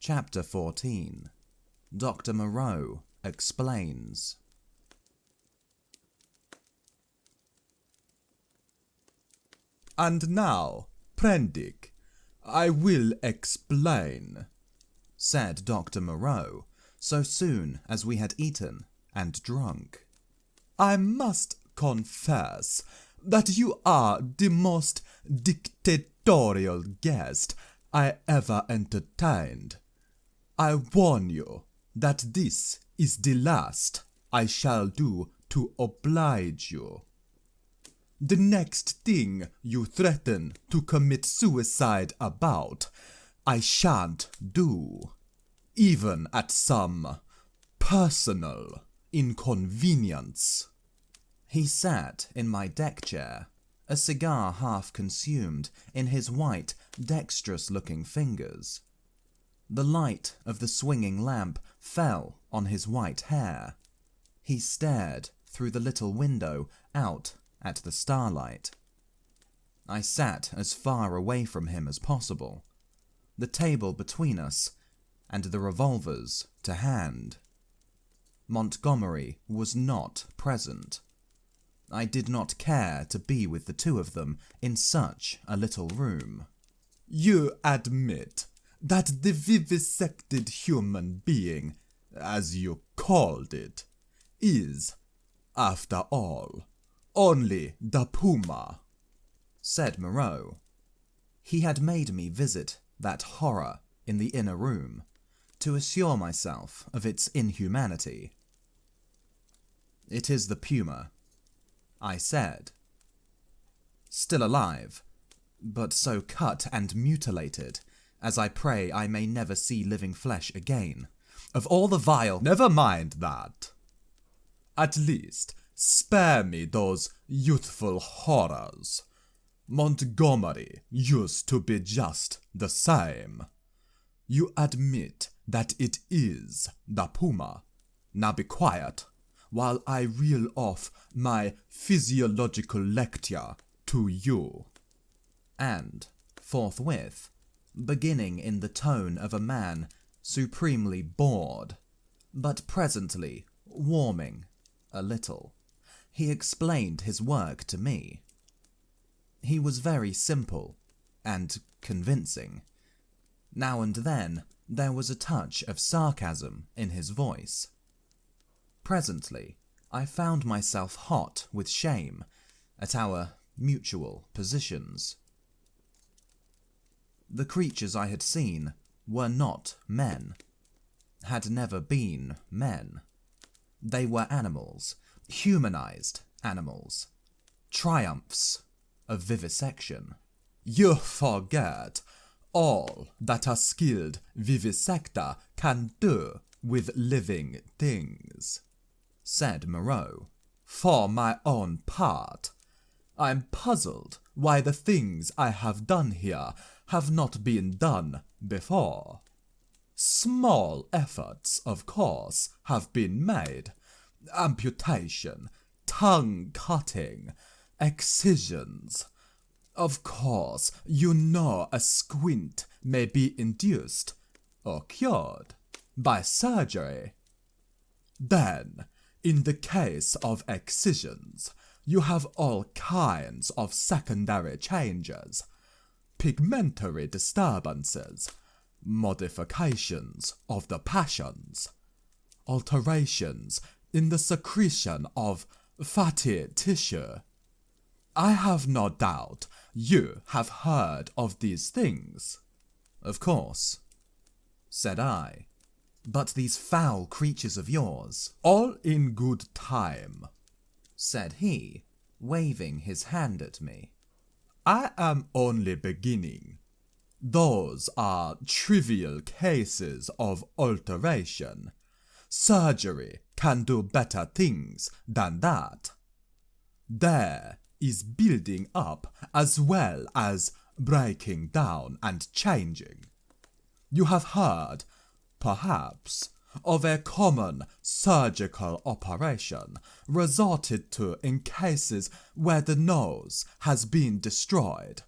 Chapter 14. Dr. Moreau Explains. And now, Prendick, I will explain, said Dr. Moreau, so soon as we had eaten and drunk. I must confess that you are the most dictatorial guest I ever entertained. I warn you that this is the last I shall do to oblige you. The next thing you threaten to commit suicide about, I shan't do, even at some personal inconvenience. He sat in my deck chair, a cigar half consumed in his white, dexterous-looking fingers. The light of the swinging lamp fell on his white hair. He stared through the little window out at the starlight. I sat as far away from him as possible, the table between us and the revolvers to hand. Montgomery was not present. I did not care to be with the two of them in such a little room. You admit that the vivisected human being, as you called it, is, after all, only the puma, said Moreau. He had made me visit that horror in the inner room to assure myself of its inhumanity. It is the puma, I said. Still alive, but so cut and mutilated as I pray I may never see living flesh again. Of all the vile— Never mind that. At least, spare me those youthful horrors. Montgomery used to be just the same. You admit that it is the puma. Now be quiet, while I reel off my physiological lecture to you. And, forthwith, beginning in the tone of a man supremely bored, but presently warming a little, he explained his work to me. He was very simple and convincing. Now and then there was a touch of sarcasm in his voice. Presently I found myself hot with shame at our mutual positions. The creatures I had seen were not men, had never been men. They were animals, humanized animals, triumphs of vivisection. You forget all that a skilled vivisector can do with living things, said Moreau. For my own part, I'm puzzled why the things I have done here have not been done before. Small efforts, of course, have been made. Amputation, tongue cutting, excisions. Of course, you know a squint may be induced, or cured, by surgery. Then, in the case of excisions, you have all kinds of secondary changes, pigmentary disturbances, modifications of the passions, alterations in the secretion of fatty tissue. I have no doubt you have heard of these things. Of course, said I. But these foul creatures of yours— All in good time, said he, waving his hand at me. I am only beginning. Those are trivial cases of alteration. Surgery can do better things than that. There is building up as well as breaking down and changing. You have heard, perhaps, of a common surgical operation resorted to in cases where the nose has been destroyed.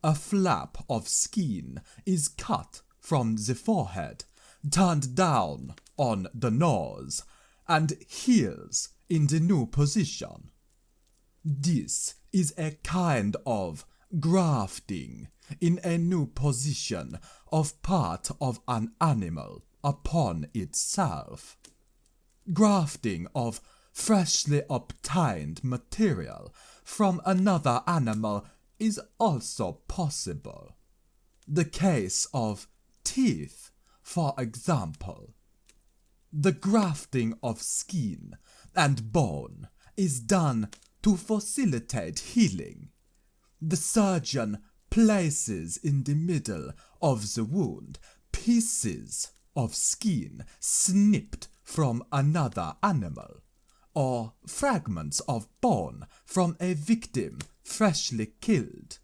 A flap of skin is cut from the forehead, turned down on the nose, and heels in the new position. This is a kind of grafting in a new position of part of an animal upon itself. Grafting of freshly obtained material from another animal is also possible. The case of teeth, for example. The grafting of skin and bone is done to facilitate healing. The surgeon places in the middle of the wound pieces of skin snipped from another animal, or fragments of bone from a victim freshly killed.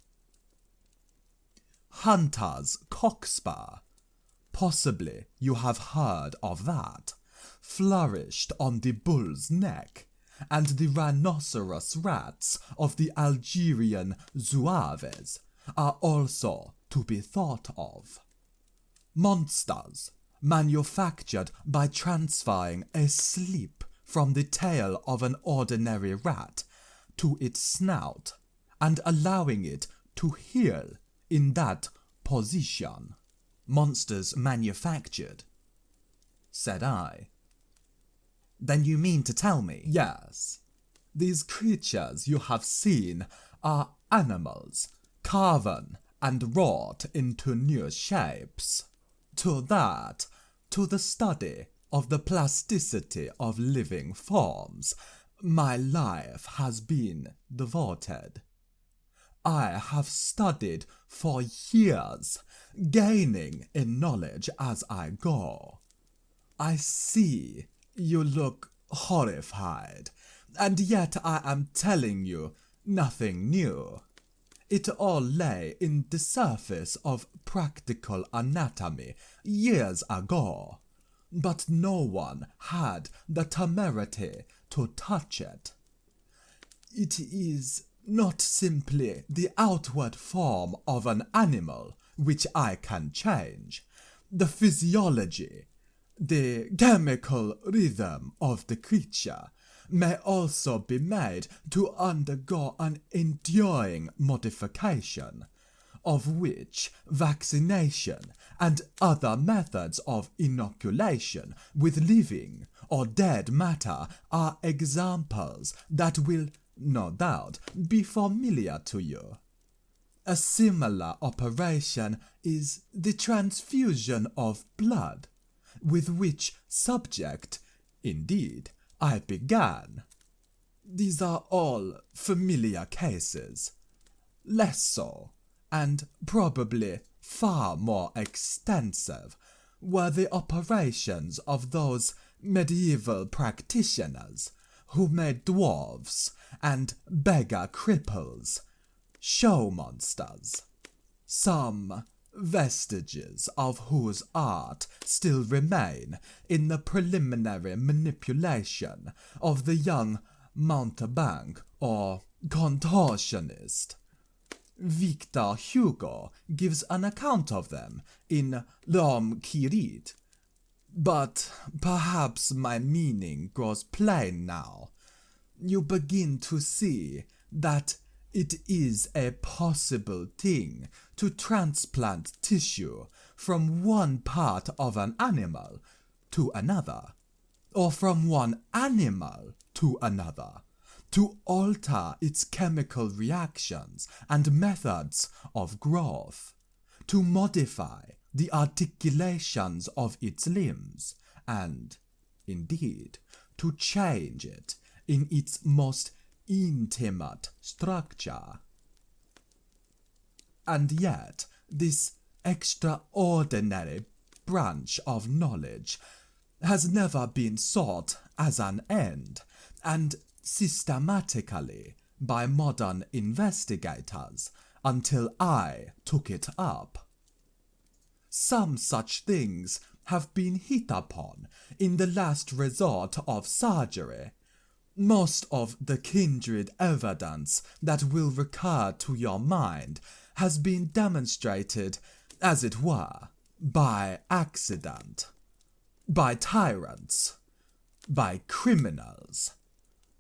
Hunter's cockspur, possibly you have heard of that, flourished on the bull's neck, and the rhinoceros rats of the Algerian zouaves are also to be thought of. Monsters manufactured by transferring a slip from the tail of an ordinary rat to its snout and allowing it to heal in that position. Monsters manufactured, said I. Then you mean to tell me? Yes. These creatures you have seen are animals, carven and wrought into new shapes. To the study of the plasticity of living forms, my life has been devoted. I have studied for years, gaining in knowledge as I go. I see you look horrified, and yet I am telling you nothing new. It all lay in the surface of practical anatomy years ago, but no one had the temerity to touch it. It is not simply the outward form of an animal which I can change. The physiology, the chemical rhythm of the creature may also be made to undergo an enduring modification, of which vaccination and other methods of inoculation with living or dead matter are examples that will, no doubt, be familiar to you. A similar operation is the transfusion of blood, with which subject, indeed, I began. These are all familiar cases. Less so, and probably far more extensive, were the operations of those medieval practitioners who made dwarfs and beggar cripples, show monsters, some vestiges of whose art still remain in the preliminary manipulation of the young mountebank or contortionist. Victor Hugo gives an account of them in L'Homme qui rit. But perhaps my meaning grows plain now. You begin to see that it is a possible thing to transplant tissue from one part of an animal to another, or from one animal to another, to alter its chemical reactions and methods of growth, to modify the articulations of its limbs, and, indeed, to change it in its most intimate structure. And yet, this extraordinary branch of knowledge has never been sought as an end, and systematically by modern investigators until I took it up. Some such things have been hit upon in the last resort of surgery. Most of the kindred evidence that will recur to your mind has been demonstrated, as it were, by accident, by tyrants, by criminals,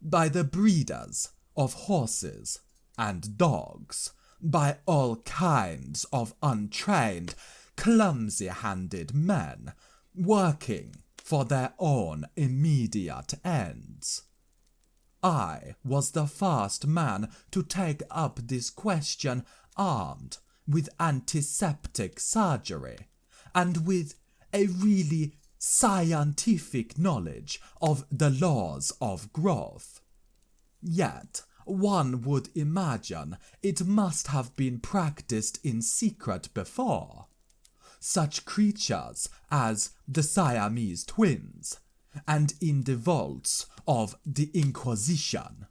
by the breeders of horses and dogs, by all kinds of untrained, clumsy-handed men working for their own immediate ends. I was the first man to take up this question armed with antiseptic surgery and with a really scientific knowledge of the laws of growth. Yet one would imagine it must have been practiced in secret before. Such creatures as the Siamese twins, and in the vaults of the Inquisition.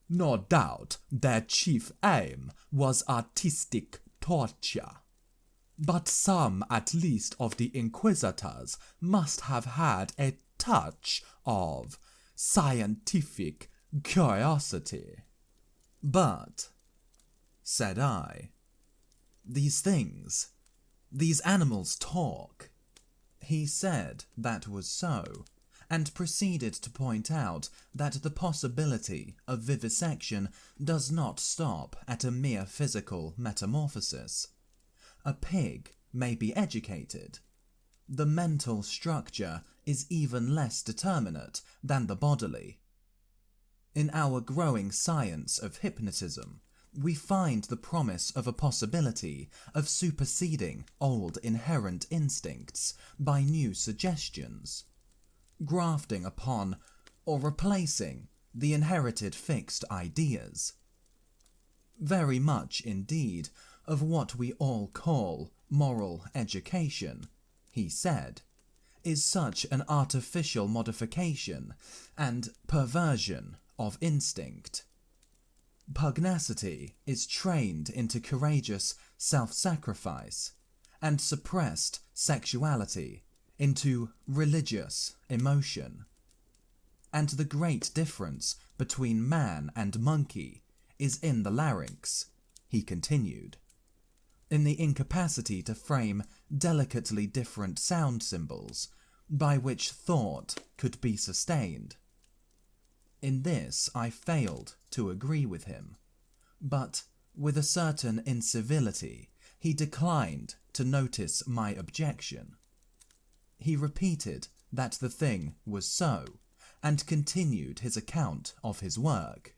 No doubt their chief aim was artistic torture, but some at least of the inquisitors must have had a touch of scientific curiosity. But, said I, these things, these animals talk. He said that was so, and proceeded to point out that the possibility of vivisection does not stop at a mere physical metamorphosis. A pig may be educated. The mental structure is even less determinate than the bodily. In our growing science of hypnotism, we find the promise of a possibility of superseding old inherent instincts by new suggestions, grafting upon or replacing the inherited fixed ideas. Very much indeed of what we all call moral education, he said, is such an artificial modification and perversion of instinct. Pugnacity is trained into courageous self-sacrifice, and suppressed sexuality into religious emotion. And the great difference between man and monkey is in the larynx, he continued, in the incapacity to frame delicately different sound symbols by which thought could be sustained. In this I failed to agree with him, but with a certain incivility he declined to notice my objection. He repeated that the thing was so, and continued his account of his work.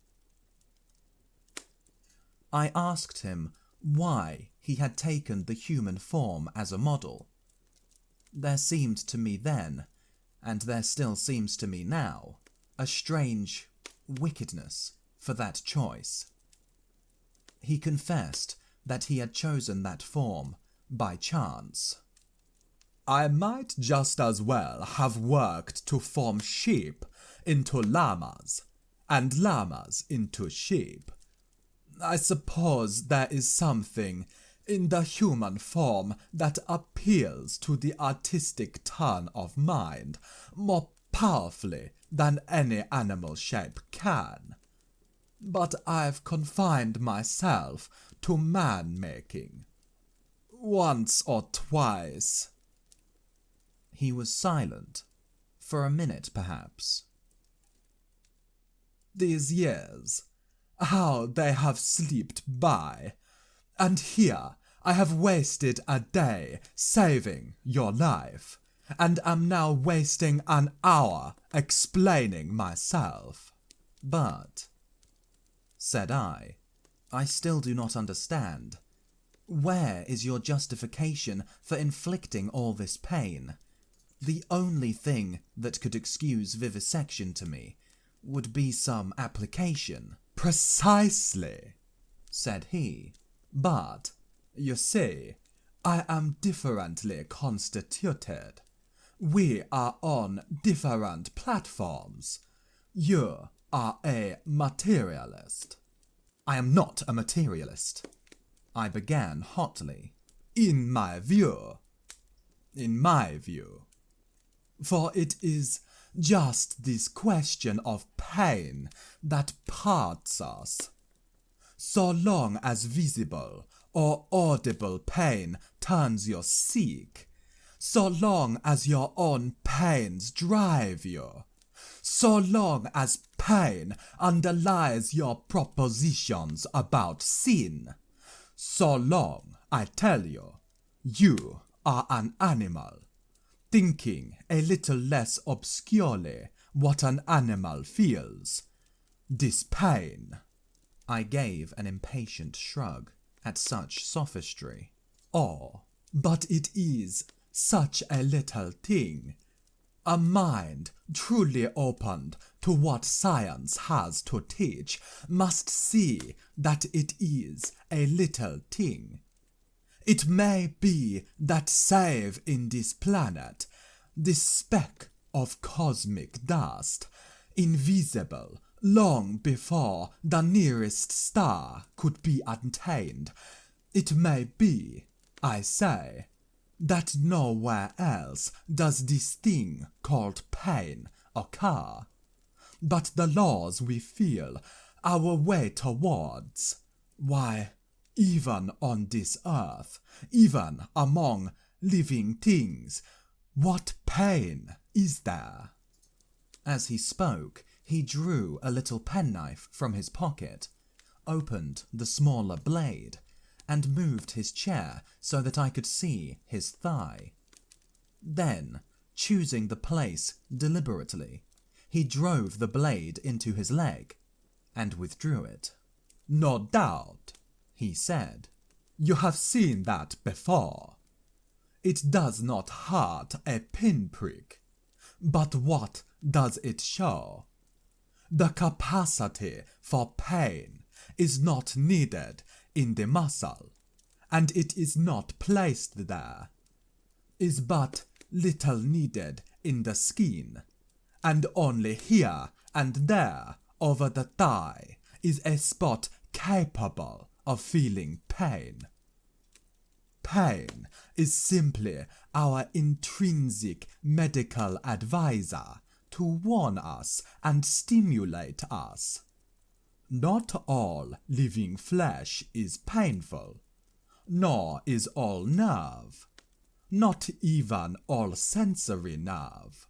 I asked him why he had taken the human form as a model. There seemed to me then, and there still seems to me now, a strange wickedness for that choice. He confessed that he had chosen that form by chance. I might just as well have worked to form sheep into llamas, and llamas into sheep. I suppose there is something in the human form that appeals to the artistic turn of mind more powerfully than any animal shape can. But I've confined myself to man-making. Once or twice. He was silent, for a minute perhaps. These years, how they have slipped by, and here I have wasted a day saving your life, and am now wasting an hour explaining myself. But, said I still do not understand. Where is your justification for inflicting all this pain? The only thing that could excuse vivisection to me would be some application. Precisely, said he. But, you see, I am differently constituted. We are on different platforms. You are a materialist. I am not a materialist, I began hotly. In my view. For it is just this question of pain that parts us. so long as visible or audible pain turns you sick, so long as your own pains drive you, so long as pain underlies your propositions about sin, so long, I tell you, you are an animal, thinking a little less obscurely what an animal feels. This pain. I gave an impatient shrug at such sophistry. Oh, but it is such a little thing. A mind truly opened to what science has to teach must see that it is a little thing. It may be that save in this planet, this speck of cosmic dust, invisible long before the nearest star could be attained, it may be, I say, that nowhere else does this thing called pain occur, but the laws we feel our way towards, why, even on this earth, even among living things, what pain is there? As he spoke, he drew a little penknife from his pocket, opened the smaller blade, and moved his chair so that I could see his thigh. Then, choosing the place deliberately, he drove the blade into his leg and withdrew it. "No doubt," he said, "you have seen that before. It does not hurt a pinprick, but what does it show? The capacity for pain is not needed in the muscle, and it is not placed there, is but little needed in the skin, and only here and there over the thigh is a spot capable of feeling pain. Pain is simply our intrinsic medical advisor to warn us and stimulate us. Not all living flesh is painful, nor is all nerve, not even all sensory nerve.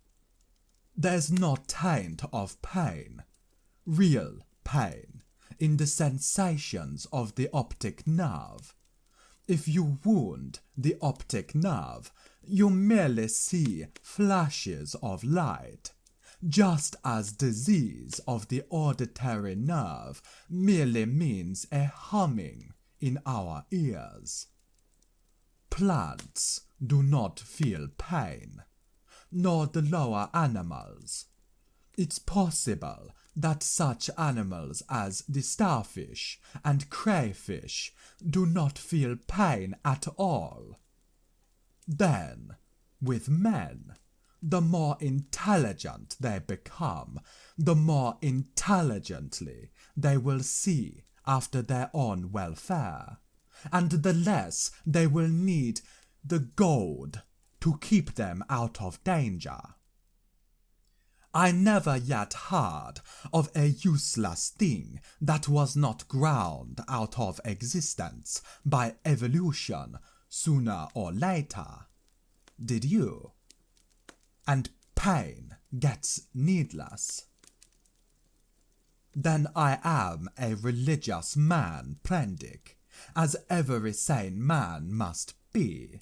There's no taint of pain, real pain, in the sensations of the optic nerve. If you wound the optic nerve, you merely see flashes of light, just as disease of the auditory nerve merely means a humming in our ears. Plants do not feel pain, nor the lower animals. It's possible that such animals as the starfish and crayfish do not feel pain at all. Then, with men, the more intelligent they become, the more intelligently they will see after their own welfare, and the less they will need the goad to keep them out of danger. I never yet heard of a useless thing that was not ground out of existence by evolution sooner or later. Did you? And pain gets needless. Then I am a religious man, Prendick, as every sane man must be.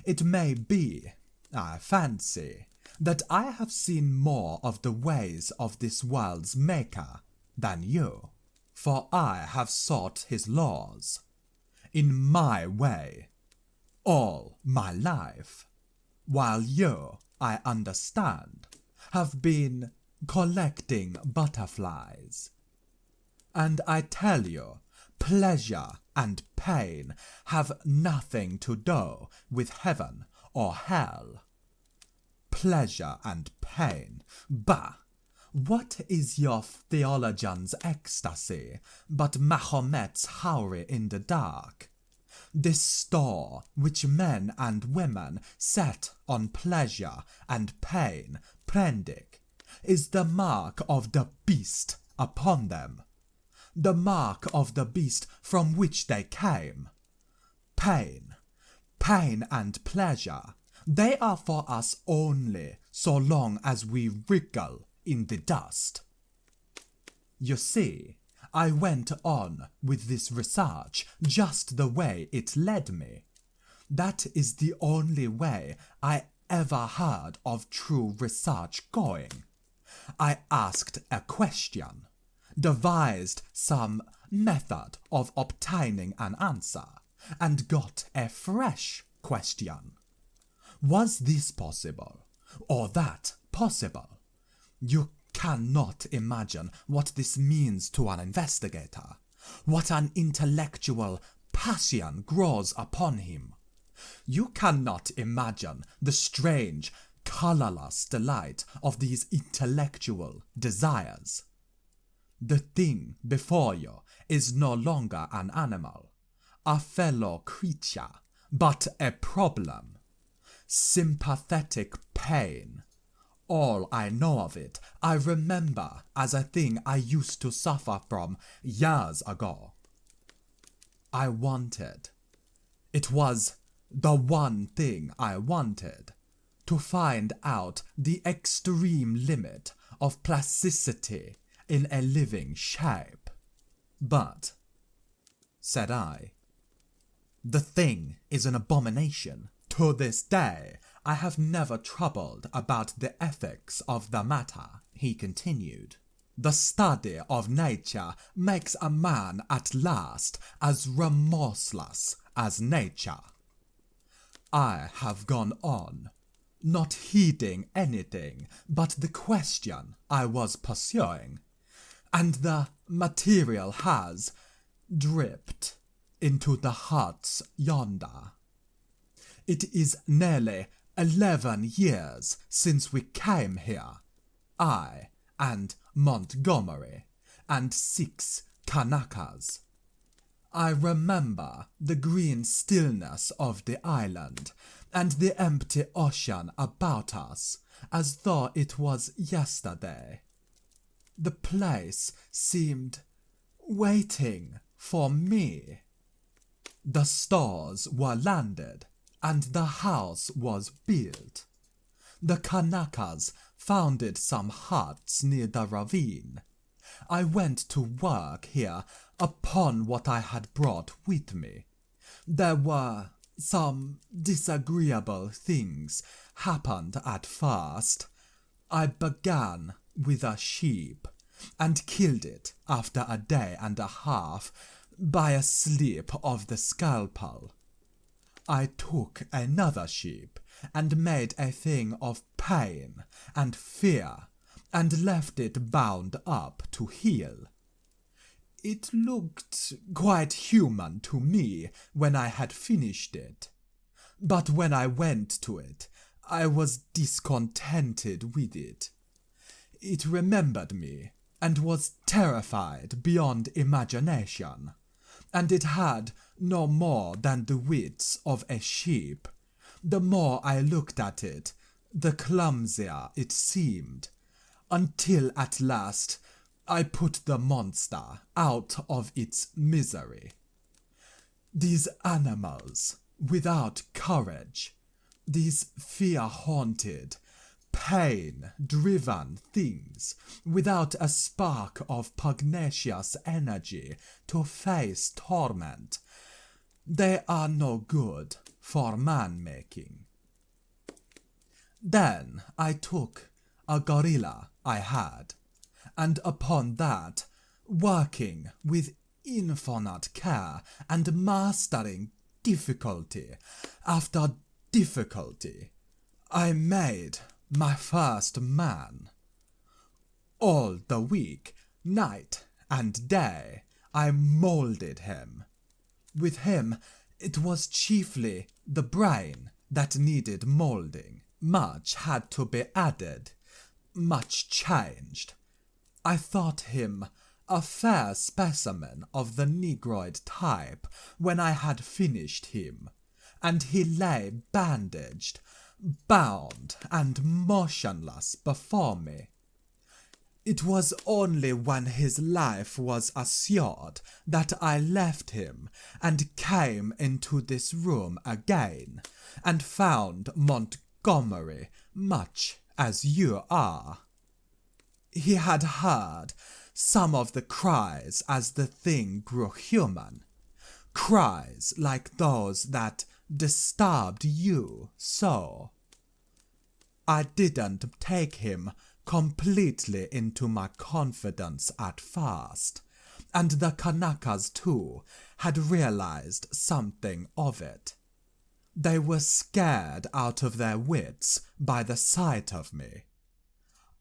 It may be, I fancy, that I have seen more of the ways of this world's maker than you, for I have sought his laws, in my way, all my life, while you, I understand, have been collecting butterflies. And I tell you, pleasure and pain have nothing to do with heaven or hell. Pleasure and pain, bah! What is your theologian's ecstasy but Mahomet's houri in the dark? This store which men and women set on pleasure and pain, Prendick, is the mark of the beast upon them. the mark of the beast from which they came. Pain, pain and pleasure, they are for us only so long as we wriggle in the dust. You see, I went on with this research just the way it led me. That is the only way I ever heard of true research going. I asked a question, devised some method of obtaining an answer, and got a fresh question. Was this possible, or that possible? You cannot imagine what this means to an investigator, what an intellectual passion grows upon him. You cannot imagine the strange, colorless delight of these intellectual desires. The thing before you is no longer an animal, a fellow creature, but a problem. Sympathetic pain. All I know of it, I remember as a thing I used to suffer from years ago. I wanted. It was the one thing I wanted, to find out the extreme limit of plasticity in a living shape. But, said I, the thing is an abomination. To this day, I have never troubled about the ethics of the matter, he continued. The study of nature makes a man at last as remorseless as nature. I have gone on, not heeding anything but the question I was pursuing, and the material has dripped into the huts yonder. It is nearly 11 years since we came here, I and Montgomery, and 6 Kanakas. I remember the green stillness of the island and the empty ocean about us as though it was yesterday. The place seemed waiting for me. The stores were landed and the house was built. The Kanakas founded some huts near the ravine. I went to work here upon what I had brought with me. There were some disagreeable things happened at first. I began with a sheep, and killed it after a day and a half by a slip of the scalpel. I took another sheep and made a thing of pain and fear, and left it bound up to heal. It looked quite human to me when I had finished it, but when I went to it, I was discontented with it. It remembered me, and was terrified beyond imagination, and it had no more than the wits of a sheep. The more I looked at it, the clumsier it seemed, until at last I put the monster out of its misery. These animals without courage, these fear-haunted, pain-driven things without a spark of pugnacious energy to face torment, they are no good for man-making. Then I took a gorilla I had, and upon that, working with infinite care and mastering difficulty after difficulty, I made my first man. All the week, night and day, I moulded him. With him, it was chiefly the brain that needed moulding. Much had to be added, much changed. I thought him a fair specimen of the negroid type when I had finished him, and he lay bandaged, bound and motionless before me. It was only when his life was assured that I left him and came into this room again and found Montgomery much as you are. He had heard some of the cries as the thing grew human, cries like those that disturbed you so. I didn't take him completely into my confidence at first, and the Kanakas too had realized something of it. They were scared out of their wits by the sight of me.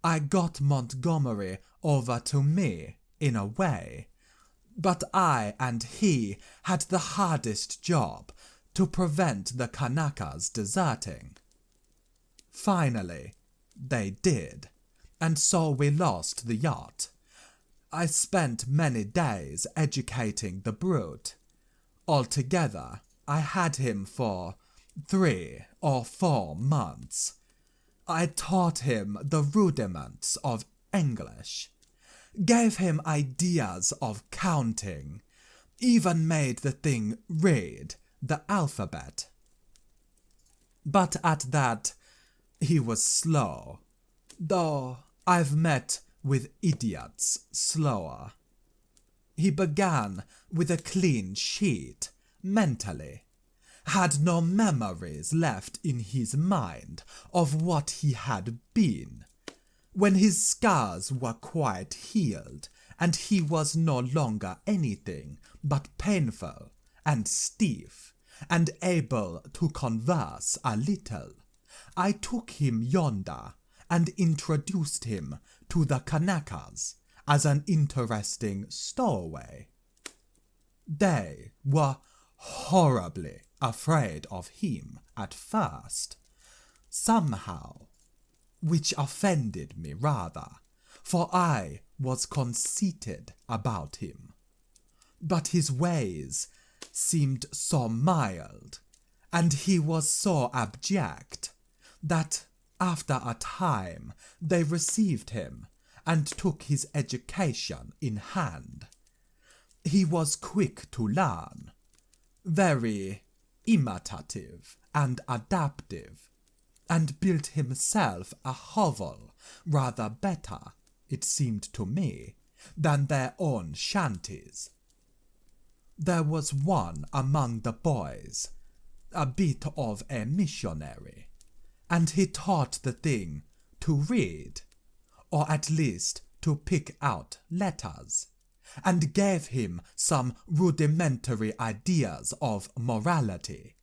I got Montgomery over to me, in a way, but I and he had the hardest job to prevent the Kanakas deserting. Finally, they did, and so we lost the yacht. I spent many days educating the brute. Altogether, I had him for 3 or 4 months. I taught him the rudiments of English, gave him ideas of counting, even made the thing read the alphabet. But at that, he was slow, though I've met with idiots slower. He began with a clean sheet, mentally, had no memories left in his mind of what he had been. When his scars were quite healed, and he was no longer anything but painful and stiff, and able to converse a little, I took him yonder and introduced him to the Kanakas as an interesting stowaway. They were horribly afraid of him at first, somehow, which offended me rather, for I was conceited about him. But his ways seemed so mild, and he was so abject, that after a time they received him and took his education in hand. He was quick to learn, very imitative and adaptive, and built himself a hovel rather better, it seemed to me, than their own shanties. There was one among the boys, a bit of a missionary, and he taught the thing to read, or at least to pick out letters, and gave him some rudimentary ideas of morality.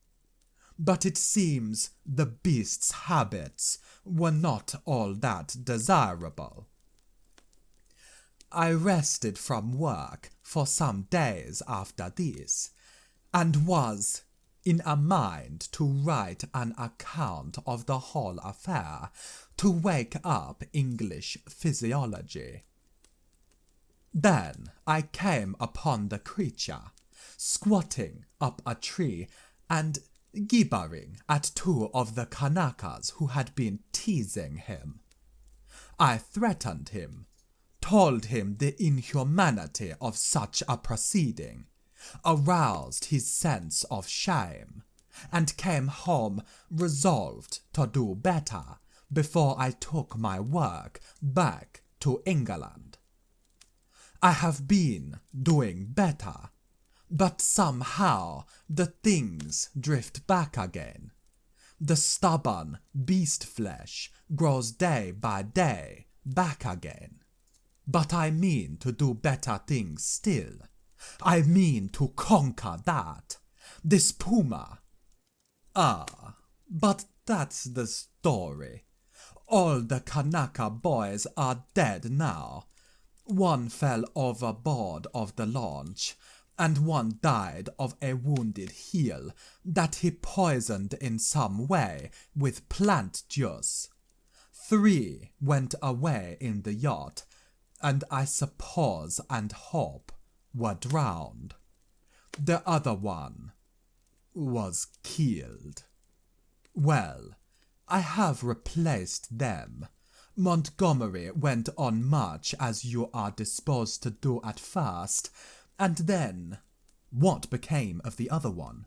But it seems the beast's habits were not all that desirable. I rested from work for some days after this, and was in a mind to write an account of the whole affair to wake up English physiology. Then I came upon the creature, squatting up a tree and gibbering at 2 of the Kanakas who had been teasing him. I threatened him, told him the inhumanity of such a proceeding, aroused his sense of shame, and came home resolved to do better before I took my work back to England. I have been doing better, but somehow the things drift back again. The stubborn beast flesh grows day by day back again. But I mean to do better things still. I mean to conquer that. This puma. Ah, but that's the story. All the Kanaka boys are dead now. One fell overboard of the launch, and one died of a wounded heel that he poisoned in some way with plant juice. 3 went away in the yacht, and I suppose and hope were drowned. The other one was killed. Well, I have replaced them, Montgomery went on much as you are disposed to do at first, and then what became of the other one?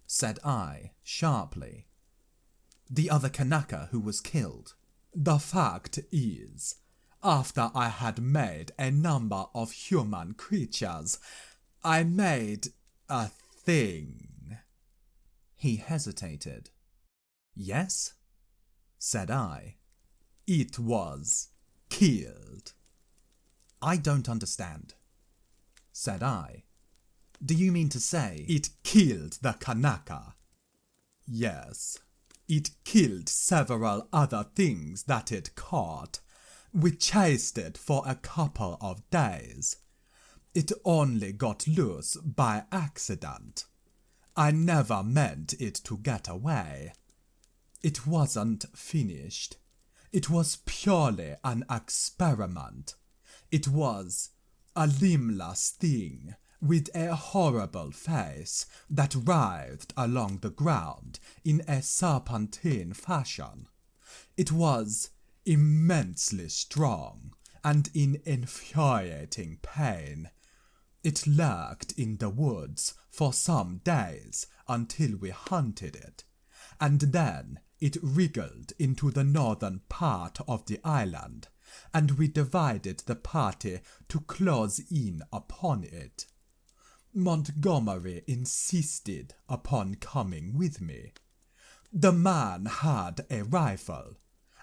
Said I, sharply. The other Kanaka who was killed. The fact is, after I had made a number of human creatures, I made a thing. He hesitated. Yes? Said I. It was killed. I don't understand. Said I. Do you mean to say it killed the Kanaka? Yes, it killed several other things that it caught. We chased it for a couple of days. It only got loose by accident. I never meant it to get away. It wasn't finished. It was purely an experiment. It was a limbless thing with a horrible face that writhed along the ground in a serpentine fashion. It was immensely strong and in infuriating pain. It lurked in the woods for some days until we hunted it, and then it wriggled into the northern part of the island, and we divided the party to close in upon it. Montgomery insisted upon coming with me. The man had a rifle,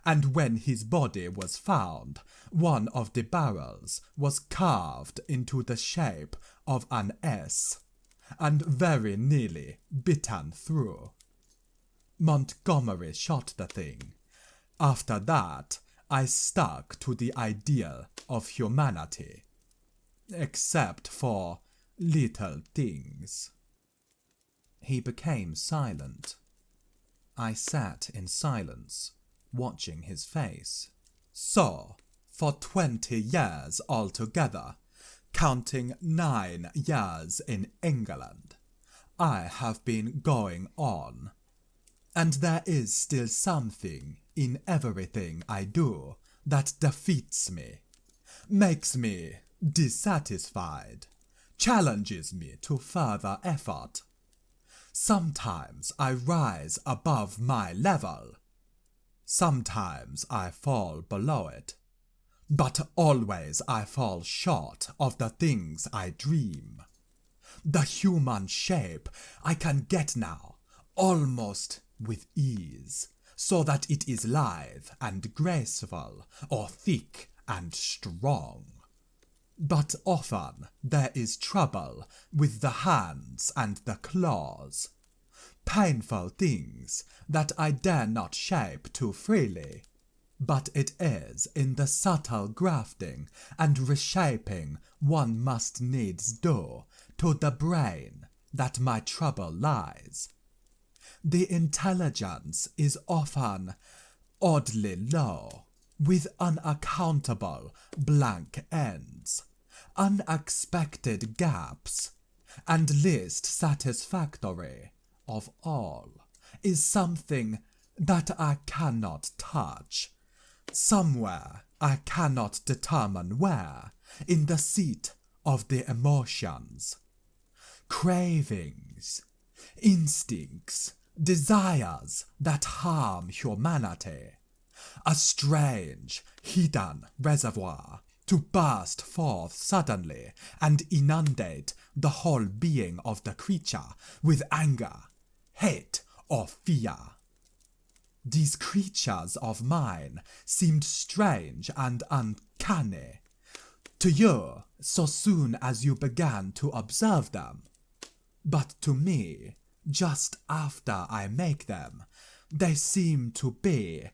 and when his body was found, one of the barrels was carved into the shape of an S, and very nearly bitten through. Montgomery shot the thing. After that, I stuck to the ideal of humanity, except for little things. He became silent. I sat in silence, watching his face. So, for 20 years altogether, counting 9 years in England, I have been going on. And there is still something in everything I do that defeats me, makes me dissatisfied, challenges me to further effort. Sometimes I rise above my level. Sometimes I fall below it. But always I fall short of the things I dream. The human shape I can get now, almost with ease, so that it is lithe and graceful, or thick and strong. But often there is trouble with the hands and the claws, painful things that I dare not shape too freely, but it is in the subtle grafting and reshaping one must needs do to the brain that my trouble lies. The intelligence is often oddly low, with unaccountable blank ends, unexpected gaps, and least satisfactory of all is something that I cannot touch, somewhere I cannot determine where, in the seat of the emotions. Cravings, instincts, desires that harm humanity. A strange, hidden reservoir to burst forth suddenly and inundate the whole being of the creature with anger, hate, or fear. These creatures of mine seemed strange and uncanny to you so soon as you began to observe them, but to me, just after I make them, they seem to be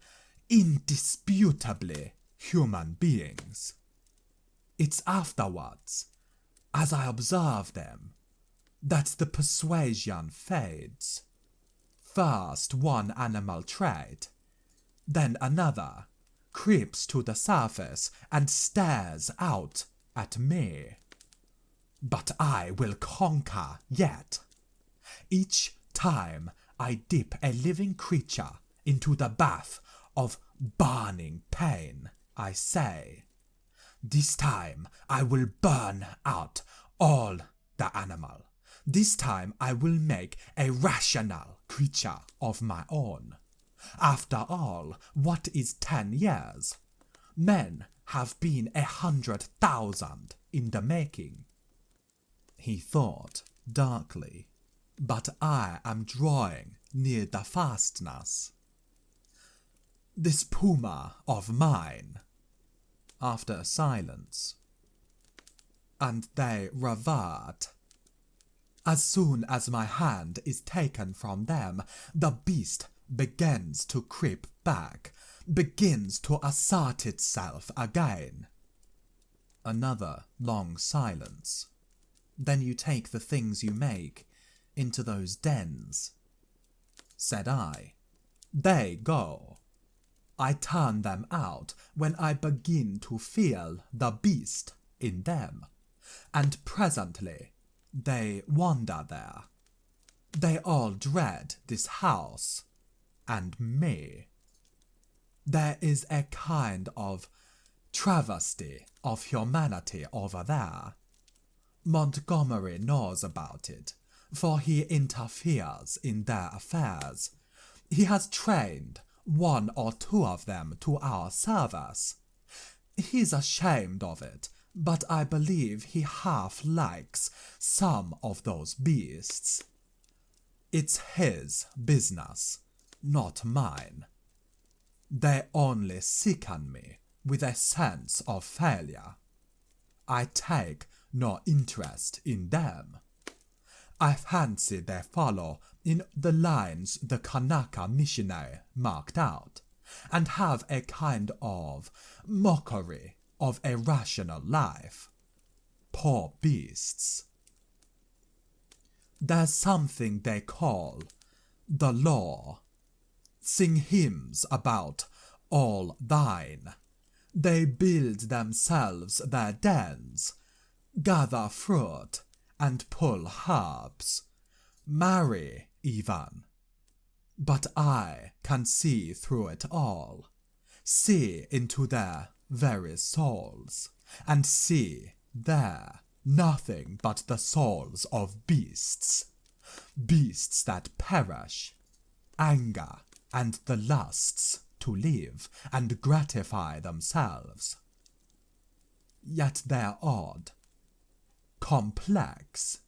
indisputably human beings. It's afterwards, as I observe them, that the persuasion fades. First one animal trait, then another, creeps to the surface and stares out at me. But I will conquer yet. Each time I dip a living creature into the bath of burning pain, I say. This time I will burn out all the animal. This time I will make a rational creature of my own. After all, what is 10 years? Men have been 100,000 in the making. He thought darkly, but I am drawing near the fastness. This puma of mine, after a silence, and they revert. As soon as my hand is taken from them, the beast begins to creep back, begins to assert itself again. Another long silence. Then you take the things you make into those dens, said I. They go. I turn them out when I begin to feel the beast in them, and presently they wander there. They all dread this house and me. There is a kind of travesty of humanity over there. Montgomery knows about it, for he interferes in their affairs. He has trained 1 or 2 of them to our service. He's ashamed of it, but I believe he half likes some of those beasts. It's his business, not mine. They only sicken me with a sense of failure. I take no interest in them. I fancy they follow in the lines the Kanaka missionary marked out, and have a kind of mockery of a rational life. Poor beasts. There's something they call the law. Sing hymns about all thine. They build themselves their dens, gather fruit, and pull herbs, marry even. But I can see through it all, see into their very souls, and see there nothing but the souls of beasts, beasts that perish, anger, and the lusts to live and gratify themselves. Yet they're odd, complex,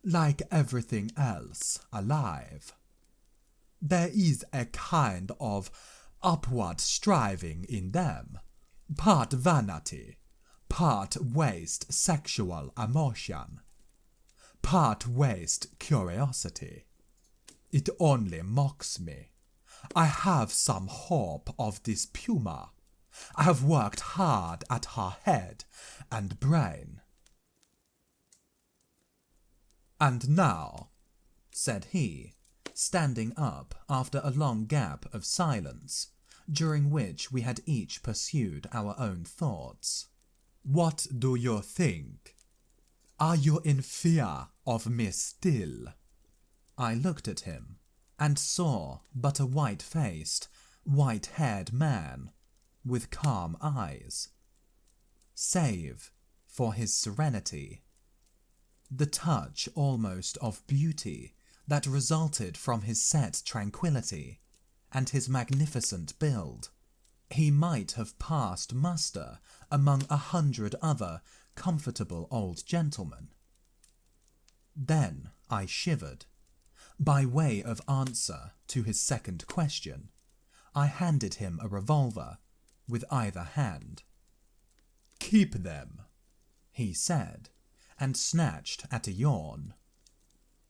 like everything else alive. There is a kind of upward striving in them, part vanity, part waste sexual emotion, part waste curiosity. It only mocks me. I have some hope of this puma. I have worked hard at her head and brain. And now, said he, standing up after a long gap of silence, during which we had each pursued our own thoughts, what do you think? Are you in fear of me still? I looked at him, and saw but a white-faced, white-haired man, with calm eyes, save for his serenity, the touch almost of beauty that resulted from his set tranquillity, and his magnificent build. He might have passed muster among 100 other comfortable old gentlemen. Then I shivered. By way of answer to his second question, I handed him a revolver with either hand. "Keep them," he said, and snatched at a yawn.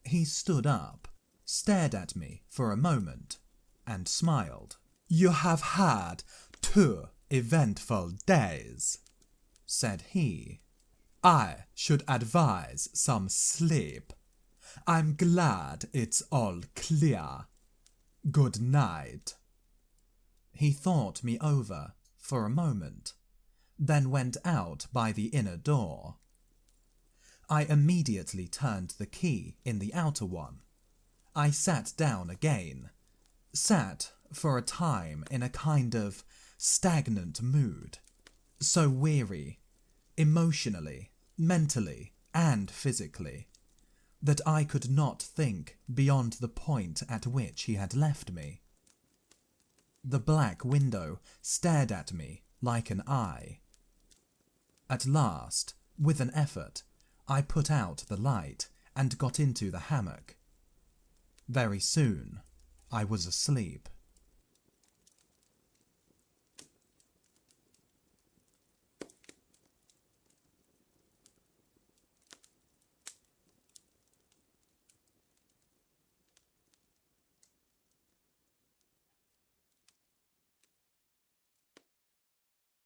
He stood up, stared at me for a moment, and smiled. "You have had 2 eventful days," said he. "I should advise some sleep. I'm glad it's all clear. Good night." He thought me over for a moment, then went out by the inner door. I immediately turned the key in the outer one. I sat down again, sat for a time in a kind of stagnant mood, so weary, emotionally, mentally, and physically, that I could not think beyond the point at which he had left me. The black window stared at me like an eye. At last, with an effort, I put out the light and got into the hammock. Very soon, I was asleep.